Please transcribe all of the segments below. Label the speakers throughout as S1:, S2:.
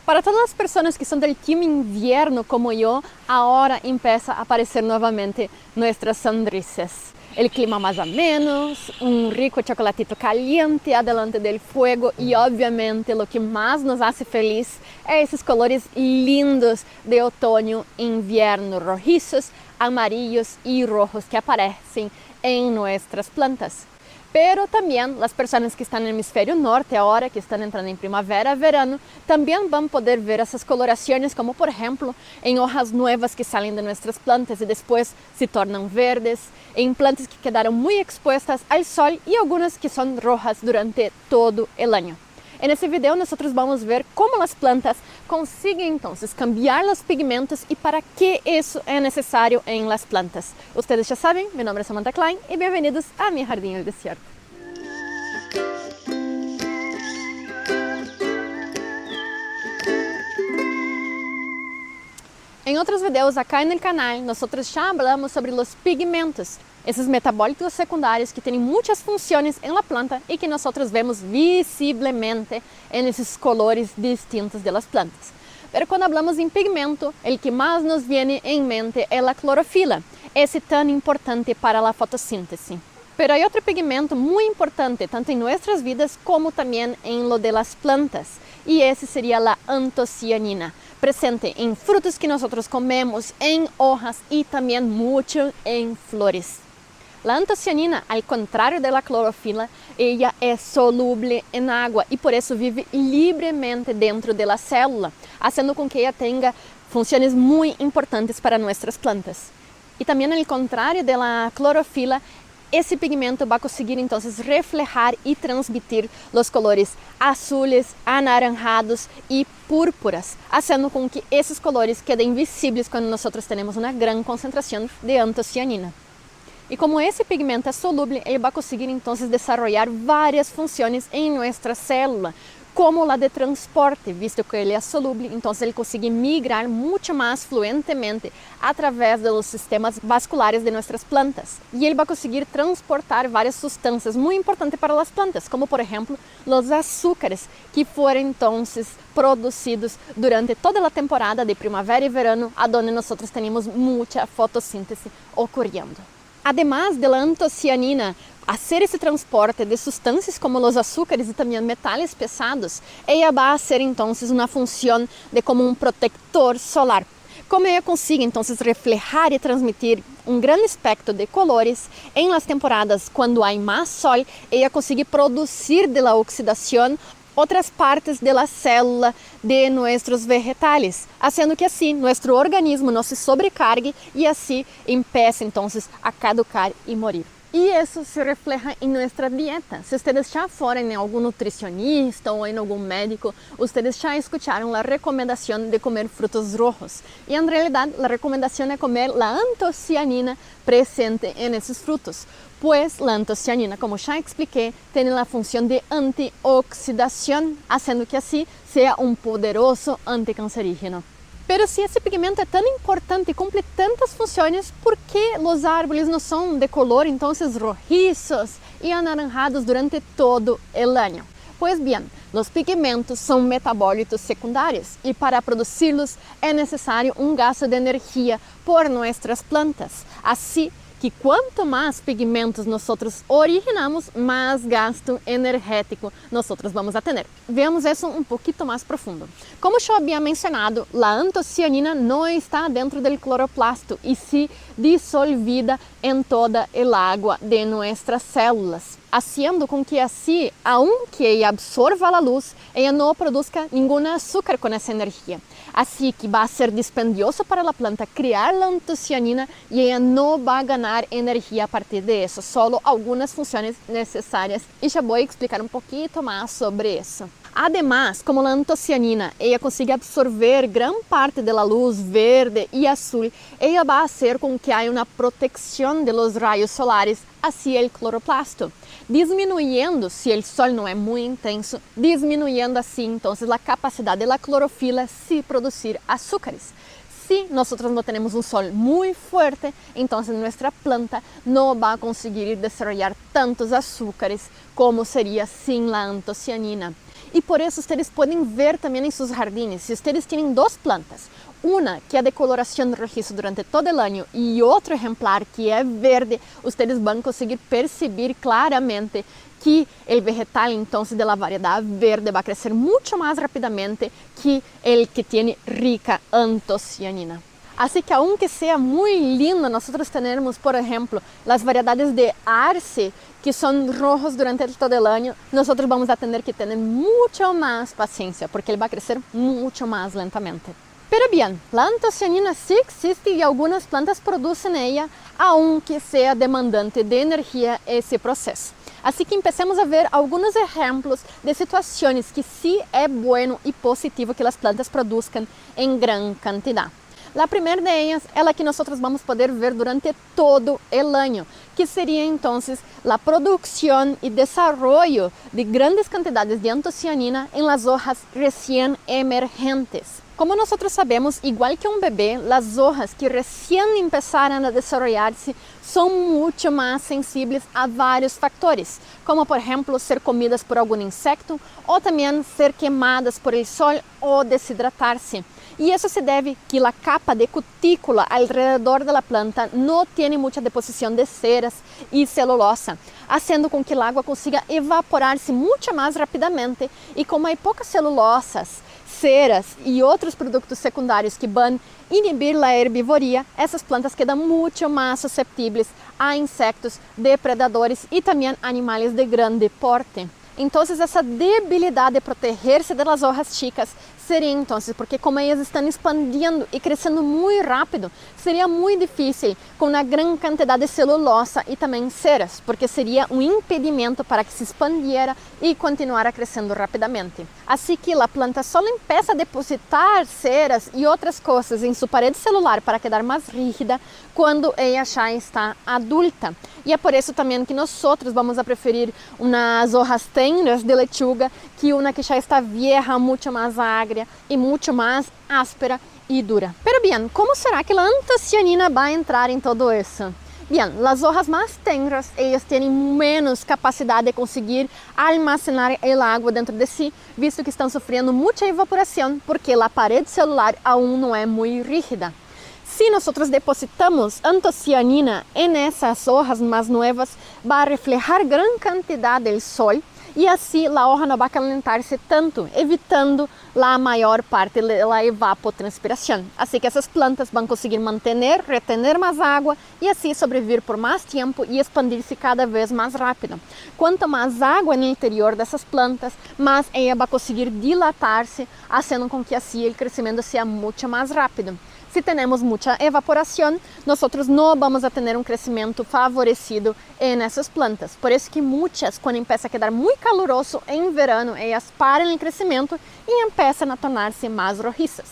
S1: Para todas as pessoas que são do time inverno como eu, agora começa a aparecer novamente nossas sonrisas. O clima mais ameno, rico chocolatito caliente adelante do fogo e, obviamente, o que mais nos hace feliz é esses colores lindos de outono e inverno, rojizos, amarillos e rojos que aparecem em nossas plantas. Pero também as pessoas que estão no hemisfério norte agora, que estão entrando em primavera, verano, também vão poder ver essas colorações, como por exemplo, em hojas novas que saem de nossas plantas e depois se tornam verdes, em plantas que quedaram muito expostas ao sol e algumas que são rojas durante todo o ano. Nesse vídeo, nós vamos ver como as plantas conseguem, então, cambiar os pigmentos e para que isso é necessário em las plantas. Vocês já sabem, meu nome é Samantha Klein e bem-vindos a Mi Jardín el Desierto. Em outros vídeos aqui no canal, nós já falamos sobre os pigmentos, esses metabólitos secundários que têm muitas funções em la planta e que nós vemos visivelmente nesses colores distintos das plantas. Mas quando falamos em pigmento, o que mais nos vem em mente é a clorofila, esse tão importante para a fotossíntese. Pero há outro pigmento muito importante, tanto em nossas vidas como também em lo de las plantas, e esse seria a antocianina, presente em frutos que nós comemos, em hojas e também muito em flores. A antocianina, ao contrário da clorofila, ela é solúvel em água e por isso vive livremente dentro da célula, fazendo com que ela tenha funções muito importantes para nossas plantas. E também, ao contrário da clorofila, esse pigmento vai conseguir então reflejar e transmitir os colores azules, anaranjados e púrpuras, fazendo com que esses colores quedem visíveis quando nós temos uma grande concentração de antocianina. E como esse pigmento é solúvel, ele vai conseguir então desenvolver várias funções em nossa célula, como a de transporte, visto que ele é solúvel, então ele consegue migrar muito mais fluentemente através dos sistemas vasculares de nossas plantas. E ele vai conseguir transportar várias substâncias muito importantes para as plantas, como por exemplo, os açúcares que foram então produzidos durante toda a temporada de primavera e verano, onde nós temos muita fotossíntese ocorrendo. Además de la antocianina hacer esse transporte de substâncias como os açúcares e também metais pesados, ela vai ser então uma função de como protector solar. Como ela consegue então reflejar e transmitir grande espectro de colores em las temporadas quando há mais sol, ela consegue produzir de la oxidação outras partes da célula de nossos vegetais, fazendo que assim nosso organismo não se sobrecargue e assim empiece então a caducar e morir. E isso se refleja em nossa dieta. Se vocês já foram em algum nutricionista ou em algum médico, vocês já escutaram a recomendação de comer frutos rojos. E em realidade, a recomendação é comer a antocianina presente nesses frutos, pois a antocianina, como já expliquei, tem a função de antioxidação, fazendo que assim seja poderoso anticancerígeno. Pero se esse pigmento é tão importante e cumpre tantas funções, por que os árvores não são de color então rojizos e anaranjados durante todo o ano? Pois bem, os pigmentos são metabólitos secundários e para produzi-los é necessário gasto de energia por nossas plantas. Assim que quanto mais pigmentos nós originamos, mais gasto energético nós vamos a ter. Veamos isso pouquinho mais profundo. Como eu havia mencionado, a antocianina não está dentro do cloroplasto e se dissolvida em toda a água de nossas células, fazendo com que assim, aunque ela absorva a luz, ela não produza nenhum açúcar com essa energia. Assim que vai ser dispendioso para a planta criar a antocianina e ela não vai ganhar energia a partir disso, só algumas funções necessárias. E já vou explicar pouquinho mais sobre isso. Además, como a antocianina, ela consegue absorver grande parte da luz verde e azul, ela vai fazer com que haja uma proteção de los raios solares hacia o cloroplasto, diminuindo, se o sol não é muito intenso, diminuindo assim, então, a capacidade da clorofila de produzir açúcares. Se nós não temos sol muito forte, então nossa planta não vai conseguir desenvolver tantos açúcares como seria sem a antocianina. E por isso vocês podem ver também em seus jardines, se vocês têm duas plantas, uma que é de coloração rojiça durante todo o ano e outro exemplar que é verde, vocês vão conseguir perceber claramente que o vegetal entonces de la variedad verde va a crecer mucho más rápidamente que el que tiene rica antocianina. Así que aunque sea muy lindo, nosotros tenemos, por ejemplo, las variedades de arce que son rojos durante todo el año, nosotros vamos a tener que tener mucho más paciencia porque él va a crecer mucho más lentamente. Pero bien, la antocianina sí existe y algunas plantas producen ella, aunque sea demandante de energía ese proceso. Así que empecemos a ver algunos ejemplos de situaciones que sí es bueno y positivo que las plantas produzcan en gran cantidad. La primera de ellas es la que nosotros vamos a poder ver durante todo el año, que sería entonces la producción y desarrollo de grandes cantidades de antocianina en las hojas recién emergentes. Como nosotros sabemos, igual que un bebé, las hojas que recién empezaron a desarrollarse son mucho más sensibles a varios factores, como por ejemplo ser comidas por algún insecto o también ser quemadas por el sol o deshidratarse. Y eso se debe que la capa de cutícula alrededor de la planta no tiene mucha deposición de ceras y celulosa, haciendo con que el agua consiga evaporarse mucho más rápidamente y como hay pocas celulosas, ceras e outros produtos secundários que vão inibir a herbivoria, essas plantas quedam muito mais susceptíveis a insectos, depredadores e também animais de grande porte. Então, essa debilidade de proteger-se das hojas chicas seria então, porque como elas estão expandindo e crescendo muito rápido, seria muito difícil com uma grande quantidade de celulosa e também ceras, porque seria um impedimento para que se expandiera e continuara crescendo rapidamente. Assim que a planta só empieza a depositar ceras e outras coisas em sua parede celular para quedar mais rígida quando ela já está adulta. E é por isso também que nós vamos a preferir umas hojas tenras de lechuga que uma que já está vieja, muito mais agria e muito mais áspera e dura. Pero bien, como será que a antocianina vai entrar em todo isso? Bien, as hojas mais tenras, elas têm menos capacidade de conseguir almacenar a água dentro de si, visto que estão sofrendo muita evaporação, porque a parede celular aún não é muito rígida. Se nós depositamos antocianina em essas hojas mais novas, vai reflejar grande quantidade do sol e assim a hoja não vai calentar-se tanto, evitando a maior parte da evapotranspiração. Assim que essas plantas vão conseguir reter mais água e assim sobreviver por mais tempo e expandir-se cada vez mais rápido. Quanto mais água no interior dessas plantas, mais ela vai conseguir dilatar-se, fazendo com que assim o crescimento seja muito mais rápido. Se temos muita evaporação, nós não vamos a ter um crescimento favorecido nessas plantas. Por isso que muitas, quando começa a quedar muito caloroso em verano, elas param o crescimento e começam a tornar-se mais rojizas.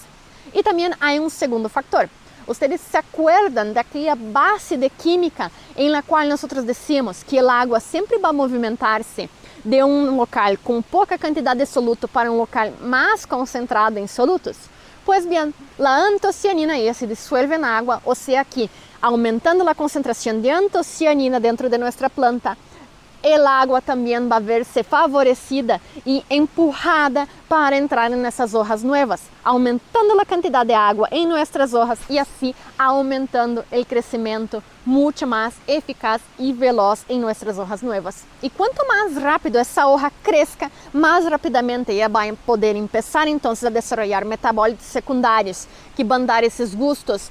S1: E também há um segundo fator. Vocês se acuerdan daquela base de química em la qual nós decimos que a água sempre vai movimentar-se de um local com pouca quantidade de soluto para um local mais concentrado em solutos? Pues bien, la antocianina ella se disuelve en agua, o sea que aumentando la concentración de antocianina dentro de nuestra planta, el agua también va a verse favorecida y empujada para entrar en esas hojas nuevas, aumentando la cantidad de agua en nuestras hojas y así aumentando el crecimiento mucho más eficaz y veloz en nuestras hojas nuevas. Y cuanto más rápido esa hoja crezca, más rápidamente ella va a poder empezar entonces a desarrollar metabólitos secundarios que van a dar esos gustos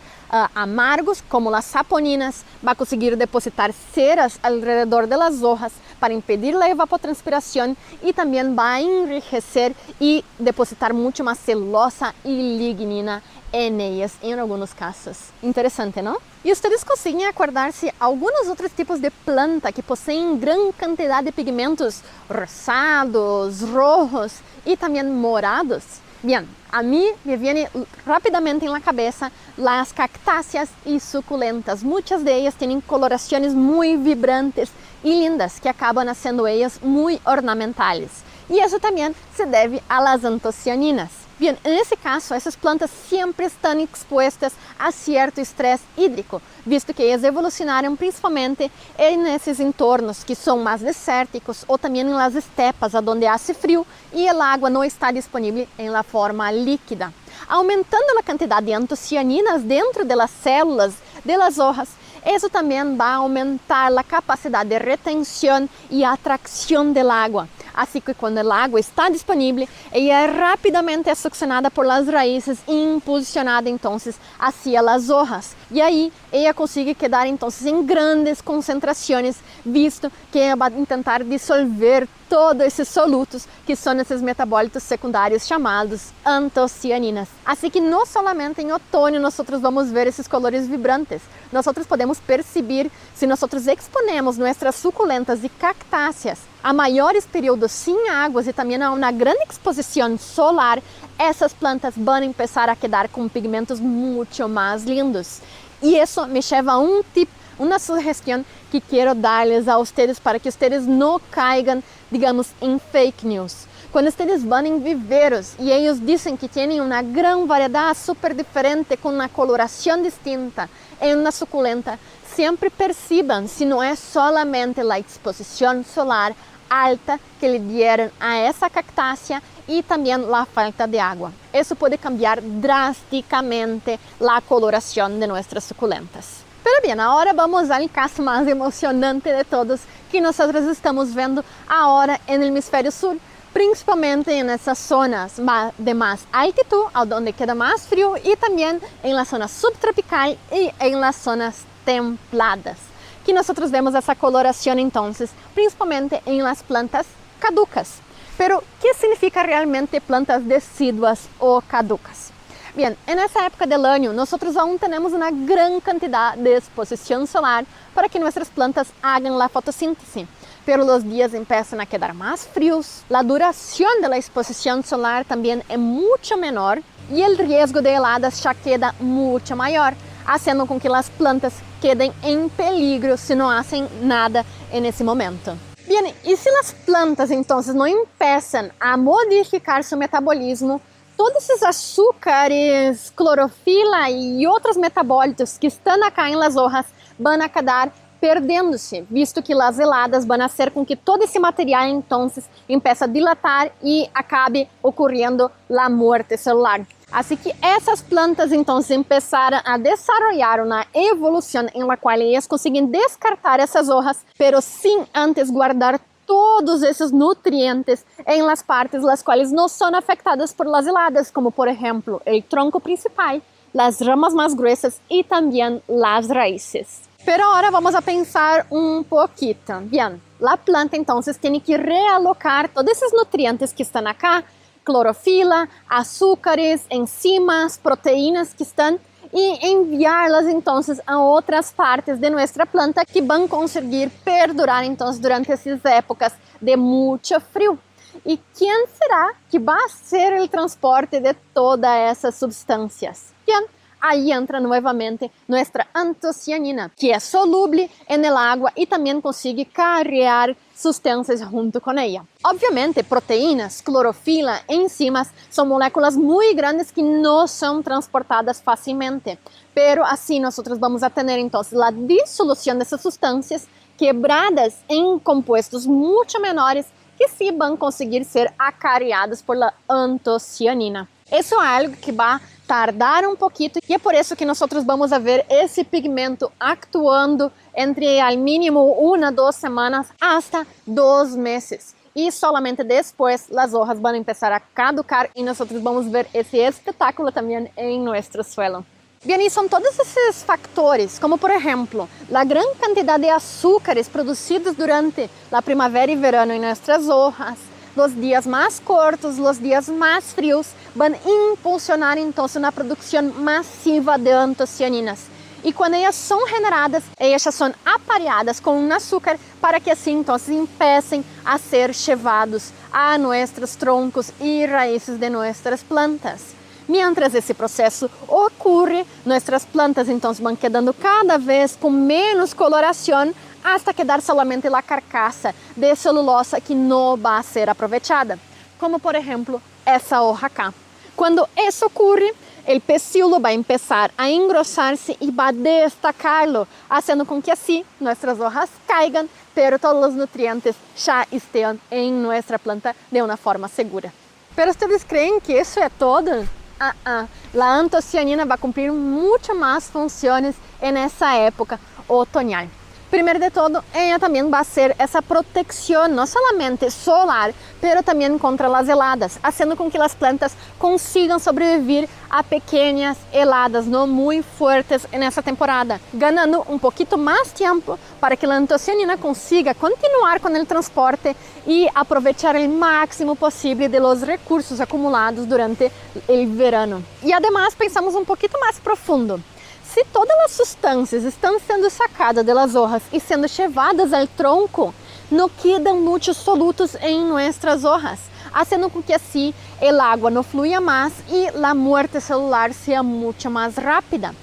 S1: amargos, como las saponinas, va a conseguir depositar ceras alrededor de las hojas para impedir la evapotranspiración y también va a enriquecer y depositar mucho más celulosa y lignina en ellas en algunos casos. Interesante, ¿no? E vocês conseguem acordar-se alguns outros tipos de planta que possuem grande quantidade de pigmentos rosados, rojos e também morados? Bien, a mí me viene rápidamente en la cabeza las cactáceas y suculentas. Muchas de ellas tienen coloraciones muy vibrantes y lindas que acaban haciendo ellas muy ornamentales. Y eso también se debe a las antocianinas. Bien, nesse caso, essas plantas sempre estão expostas a certo estresse hídrico, visto que elas evolucionaram principalmente nesses entornos que são mais desérticos ou também nas estepas, onde hace frio e a água não está disponível em la forma líquida, aumentando a quantidade de antocianinas dentro das células das hojas. Isso também vai aumentar a capacidade de retenção e atracção da água. Assim que quando a água está disponível, ela é rapidamente succionada por las raízes e impulsionada então hacia as hojas. E aí ela consegue quedar então em grandes concentrações, visto que ela vai tentar dissolver todos esses solutos que são esses metabólitos secundários chamados antocianinas. Assim que não somente em outono nós vamos ver esses colores vibrantes, nós podemos perceber se nós exponemos nossas suculentas e cactáceas a maiores períodos sem águas e também a uma grande exposição solar, essas plantas vão começar a quedar com pigmentos muito mais lindos. E isso me leva a um tip, uma sugestão que quero dar-lhes a vocês para que vocês não caigam, digamos, em fake news. Quando vocês vão em viveros e eles dizem que têm uma grande variedade super diferente, com uma coloração distinta em uma suculenta, sempre percebam se não é solamente a exposição solar alta que lhe deram a essa cactácea e também a falta de água. Isso pode cambiar drasticamente a coloração de nossas suculentas. Pero bem, agora vamos ao caso mais emocionante de todos que nós estamos vendo agora no hemisfério sul, principalmente nessas zonas de mais altitude, onde queda mais frio, e também em la zona subtropical e em las zonas templadas, que nós vemos essa coloração então, principalmente em las plantas caducas. Pero, o que significa realmente plantas decíduas ou caducas? Bem, nessa época do ano, nós aún temos uma grande quantidade de exposição solar para que nossas plantas hagam a fotossíntese. Pero os dias começam a quedar mais frios, a duração da exposição solar também é muito menor e o risco de heladas já queda muito maior, fazendo com que as plantas quedem em peligro se não fazem nada nesse momento. Bem, e se as plantas então não começam a modificar seu metabolismo, todos esses açúcares, clorofila e outros metabólitos que estão acá em las hojas vão acabar perdendo-se, visto que as heladas vão fazer com que todo esse material então comece a dilatar e acabe ocorrendo a morte celular. Assim que essas plantas então começaram a desenvolver uma evolução em la qual elas conseguem descartar essas hojas, pero sem antes guardar todos esses nutrientes em las partes las quais não são afetadas por las heladas, como por exemplo o tronco principal, as ramas mais gruesas e também as raízes. Pero agora vamos a pensar um pouquinho. Bien, a planta então tem que realocar todos esses nutrientes que estão acá, clorofila, açúcares, enzimas, proteínas que estão, e enviá-las então a outras partes de nossa planta que vão conseguir perdurar então durante essas épocas de muito frio. E quem será que vai ser o transporte de todas essas substâncias? Bien, aí entra novamente nossa antocianina, que é solúvel na água e também consegue carregar substâncias junto com ela. Obviamente, proteínas, clorofila, enzimas são moléculas muito grandes que não são transportadas facilmente, pero assim nós vamos a ter então a dissolução dessas substâncias quebradas em compostos muito menores que sim vão conseguir ser acarreados por la antocianina. Isso é algo que vai tardar um pouquinho e é por isso que nós vamos a ver esse pigmento actuando entre al mínimo 1 a 2 semanas hasta 2 meses. E solamente depois as hojas vão começar a caducar e nós vamos ver esse espetáculo também em nosso suelo. Bem, e são todos esses fatores, como por exemplo, a grande quantidade de açúcares produzidos durante a primavera e verano em nossas hojas, os dias mais curtos, os dias mais frios, vão impulsionar então uma produção massiva de antocianinas. E quando elas são generadas, elas já são apareadas com um açúcar para que assim então comecem a ser chevados a nossos troncos e raízes de nossas plantas. Mientras esse processo ocorre, nossas plantas então vão quedando cada vez com menos coloração, hasta quedar solamente a carcaça de celulosa que não vai ser aproveitada, como por exemplo essa hoja acá. Quando isso ocorre, o pecíolo vai começar a engrossar-se e vai destacar-lo, fazendo com que assim nossas hojas caigan, pero todos os nutrientes já estejam em nossa planta de uma forma segura. Pero vocês creem que isso é todo? A antocianina vai cumprir muito mais funções nessa época otoñal. Primeiro de todo, ela também vai ser essa proteção, não somente solar, pero também contra as heladas, fazendo com que as plantas consigam sobreviver a pequenas heladas não muito fortes nessa temporada, ganhando um pouquinho mais tempo para que a antocianina consiga continuar com o transporte e aproveitar o máximo possível de los recursos acumulados durante o verano. E además, pensamos um pouquinho mais profundo. Se todas as substâncias estão sendo sacadas das hojas e sendo levadas ao tronco, não quedam muitos solutos em nossas hojas, fazendo com que assim a água não flua mais e a morte celular seja muito mais rápida.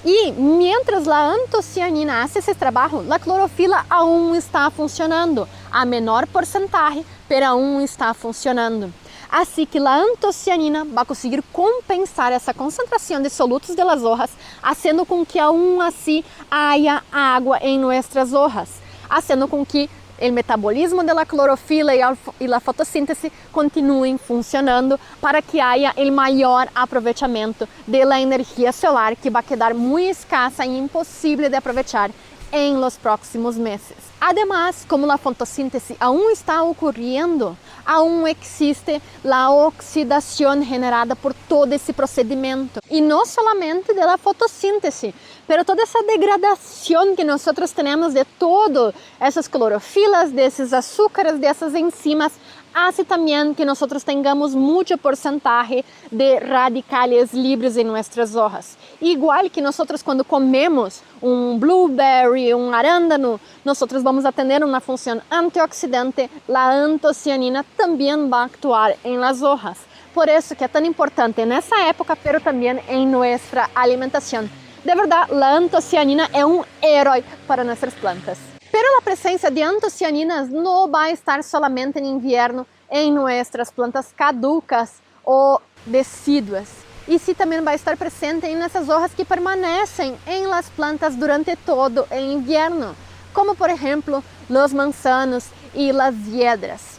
S1: E, mientras a antocianina faz esse trabalho, a clorofila aún está funcionando, a menor porcentagem, pero aún está funcionando. Assim que a antocianina vai conseguir compensar essa concentração de solutos das hojas, fazendo com que aún assim haja água em nossas hojas, fazendo com que o metabolismo da clorofila e a fotossíntese continuem funcionando para que haja o maior aproveitamento da energia solar que vai quedar muito escassa e impossível de aproveitar em los próximos meses. Además, como a fotossíntese aún está ocorrendo, aún existe a oxidação generada por todo esse procedimento. E não somente da fotossíntese, mas toda essa degradação que nós temos de todas essas clorofilas, desses açúcares, dessas enzimas, hace também que nós tenhamos muito porcentagem de radicales livres em nossas hojas. Igual que nós quando comemos um blueberry, um arándano, nós vamos a ter uma função antioxidante, a antocianina também vai actuar em las hojas. Por isso que é tão importante nessa época, pero também em nossa alimentação. De verdade, a antocianina é um herói para nossas plantas. Pero a presença de antocianinas não vai estar solamente no inverno em nossas plantas caducas ou decíduas. E sim também vai estar presente nessas hojas que permanecem em las plantas durante todo o inverno, como por exemplo os manzanos e as hiedras.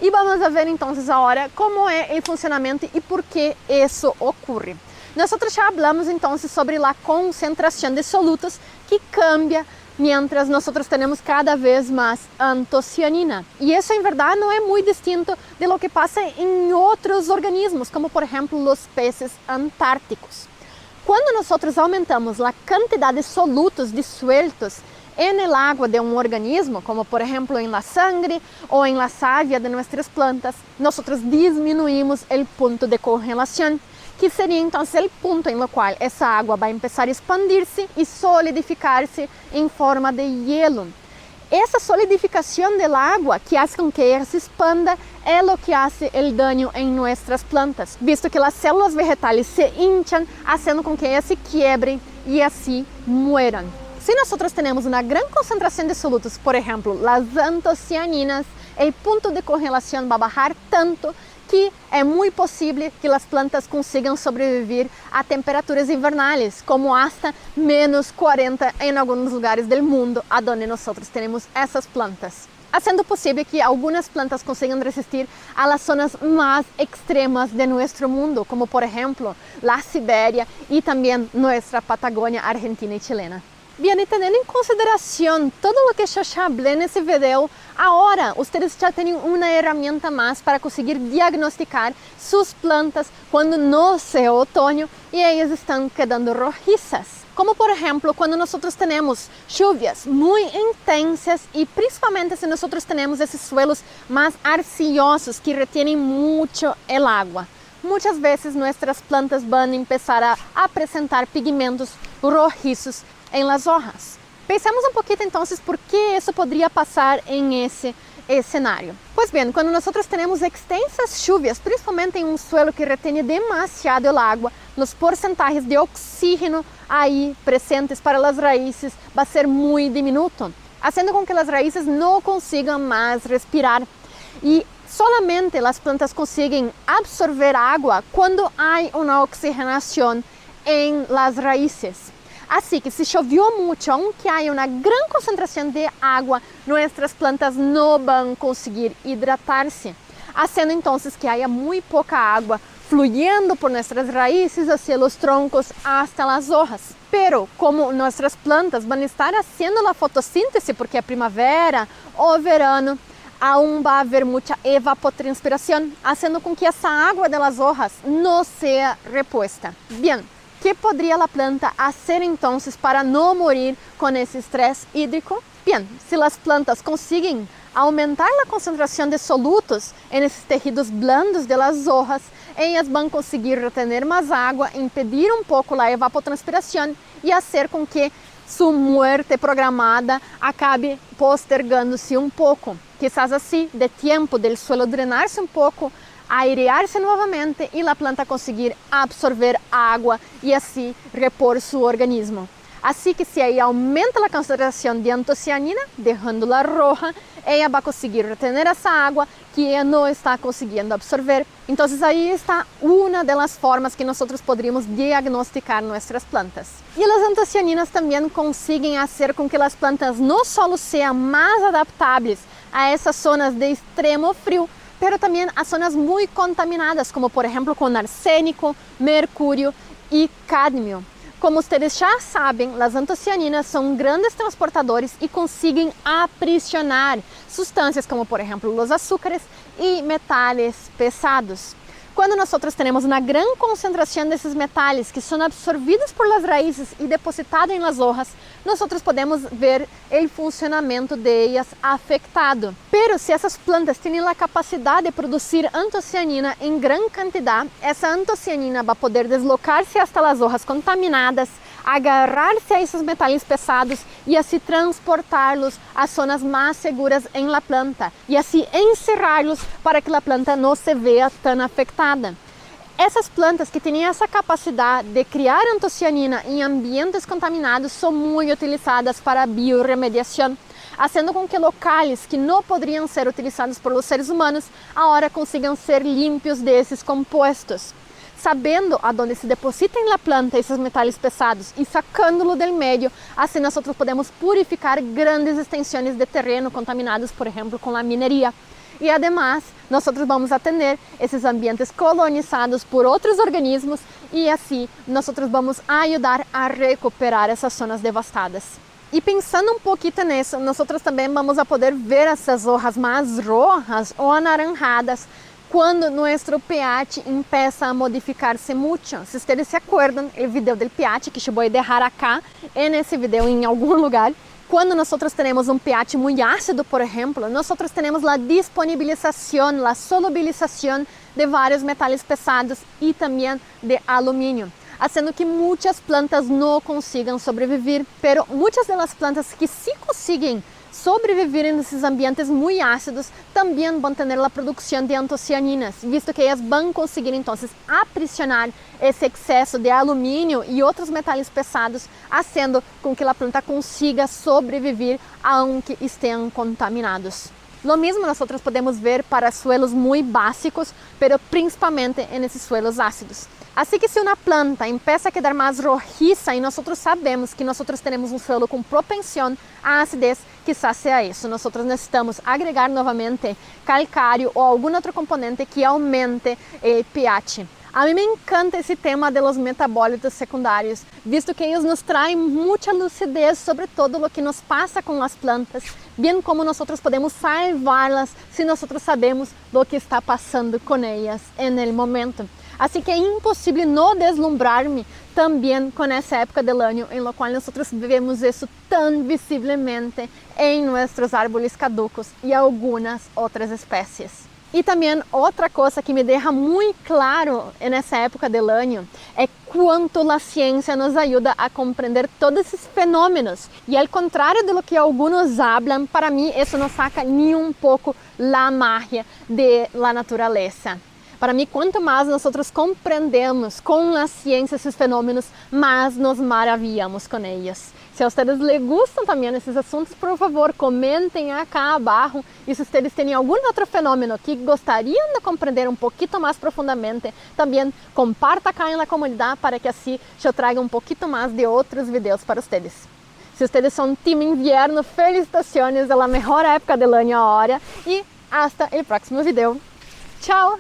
S1: E vamos a ver então agora como é o funcionamento e por que isso ocorre. Nós já falamos então sobre a concentração de solutos que cambia mientras nosotros tenemos cada vez más antocianina. Y eso en verdad no es muy distinto de lo que pasa en otros organismos, como por ejemplo los peces antárticos. Cuando nosotros aumentamos la cantidad de solutos disueltos en el agua de un organismo, como por ejemplo en la sangre o en la savia de nuestras plantas, nosotros disminuimos el punto de congelación, que seria então o ponto em qual essa água vai começar a expandir-se e solidificar-se em forma de hielo. Essa solidificação da água que faz com que ela se expanda é o que faz o dano em nossas plantas, visto que as células vegetales se hinchan, fazendo com que elas se quebrem e assim mueram. Se nós temos uma grande concentração de solutos, por exemplo, as antocianinas, o ponto de congelação vai baixar tanto que é muito possível que as plantas consigam sobreviver a temperaturas invernais, como hasta menos 40 em alguns lugares do mundo, onde nós temos essas plantas. Sendo possível que algumas plantas consigam resistir a las zonas mais extremas de nosso mundo, como por exemplo, a Sibéria e também nossa Patagônia argentina e chilena. Bien, y teniendo en consideración todo lo que yo ya hablé en ese video, ahora ustedes ya tienen una herramienta más para conseguir diagnosticar sus plantas cuando no sea otoño y ellas están quedando rojizas. Como por ejemplo, cuando nosotros tenemos lluvias muy intensas y principalmente si nosotros tenemos esos suelos más arcillosos que retienen mucho el agua. Muchas veces nuestras plantas van a empezar a presentar pigmentos rojizos em las hojas. Pensemos um pouquinho então por que isso poderia passar em esse cenário. Pois bem, quando nós temos extensas chuvas, principalmente em um suelo que retém demasiado água, os porcentagens de oxígeno aí presentes para as raízes vai ser muito diminuto, fazendo com que as raízes não consigam mais respirar. E Solamente as plantas conseguem absorver água quando há uma oxigenação em las raíces. Assim que se choveu muito, aunque há uma grande concentração de água, nossas plantas não vão conseguir hidratar-se, fazendo então que haya muito pouca água fluyendo por nuestras raíces hacia los troncos hasta las hojas. Pero como nuestras plantas van a estar haciendo la fotossíntese porque é primavera ou verano, aún va a haber mucha evapotranspiración, haciendo con que esa agua de las hojas no sea repuesta. Bien, ¿qué podría la planta hacer entonces para no morir con ese estrés hídrico? Bien, si las plantas consiguen aumentar la concentración de solutos en esos tejidos blandos de las hojas, ellas van a conseguir retener más agua, impedir un poco la evapotranspiración y hacer con que su muerte programada acabe postergando-se un poco. Quizás así, de tiempo del suelo drenarse un poco, airearse nuevamente y la planta conseguir absorber agua y así repor su organismo. Así que si ahí aumenta la concentración de antocianina, dejándola roja, ella va a conseguir retener esa agua que ella no está consiguiendo absorber. Entonces ahí está una de las formas que nosotros podríamos diagnosticar nuestras plantas. Y las antocianinas también consiguen hacer con que las plantas no solo sean más adaptables a esas zonas de extremo frío, pero también a zonas muy contaminadas, como por ejemplo con arsénico, mercurio y cadmio. Como ustedes já sabem, as antocianinas são grandes transportadores e conseguem aprisionar substâncias como, por exemplo, os açúcares e metais pesados. Quando nós temos uma grande concentração desses metais que são absorvidos por las raízes e depositados em las hojas, nós podemos ver o funcionamento de elas afetado. Pero se essas plantas têm a capacidade de produzir antocianina em grande quantidade, essa antocianina vai poder deslocar-se hasta las hojas contaminadas, agarrar-se a esses metais pesados e assim transportá-los a zonas mais seguras em la planta e assim encerrá-los para que a planta não se veja tão afetada. Essas plantas que têm essa capacidade de criar antocianina em ambientes contaminados são muito utilizadas para a biorremediação, fazendo com que locais que não poderiam ser utilizados por os seres humanos agora consigam ser limpios desses compostos. Sabendo aonde se depositam na planta esses metais pesados e sacando-lo do meio, assim nós podemos purificar grandes extensões de terreno contaminados, por exemplo, com a mineria. E además, nós vamos a ter esses ambientes colonizados por outros organismos e assim nós vamos ajudar a recuperar essas zonas devastadas. E pensando um pouquinho nisso, nós também vamos a poder ver essas hojas mais rojas ou anaranjadas quando nosso pH empieza a modificar-se muito. Se vocês se acordam, o vídeo do pH que eu vou deixar aqui, nesse vídeo em algum lugar, quando nós temos um pH muito ácido, por exemplo, nós temos a disponibilização, a solubilização de vários metais pesados e também de alumínio, fazendo que muitas plantas não consigam sobreviver, pero muitas das plantas que sim conseguem sobreviver nesses ambientes muito ácidos também vão ter a produção de antocianinas, visto que elas vão conseguir então aprisionar esse excesso de alumínio e outros metais pesados, fazendo com que a planta consiga sobreviver aunque estejam contaminados. Lo mesmo nós podemos ver para suelos muito básicos, pero principalmente nesses suelos ácidos. Assim que se uma planta empieza a quedar mais rojiza e nós sabemos que nós temos um suelo com propensão à acidez, quizás seja isso. Nós necessitamos agregar novamente calcário ou algum outro componente que aumente o pH. A mim me encanta esse tema de los metabólitos secundários, visto que eles nos traem muita lucidez sobre todo o que nos passa com as plantas, bem como nós podemos salvá-las se nós sabemos o que está passando com elas no momento. Assim que é impossível não deslumbrar-me também com essa época do ano, em la qual nós vemos isso tão visivelmente em nossos árvores caducos e algumas outras espécies. E também outra coisa que me deixa muito claro nessa época do ano é quanto a ciência nos ajuda a compreender todos esses fenômenos. E ao contrário de lo que alguns falam, para mim isso não saca nem um pouco a magia da natureza. Para mim, quanto mais nós compreendemos com a ciência esses fenômenos, mais nos maravilhamos com eles. Se a vocês les gustam também esses assuntos, por favor, comentem acá abaixo. E se vocês têm algum outro fenômeno que gostariam de compreender um pouquinho mais profundamente, também comparta acá na comunidade para que assim eu traga um pouquinho mais de outros vídeos para vocês. Se vocês são time inverno, felicitações, é a melhor época do ano agora e hasta o próximo vídeo. Tchau!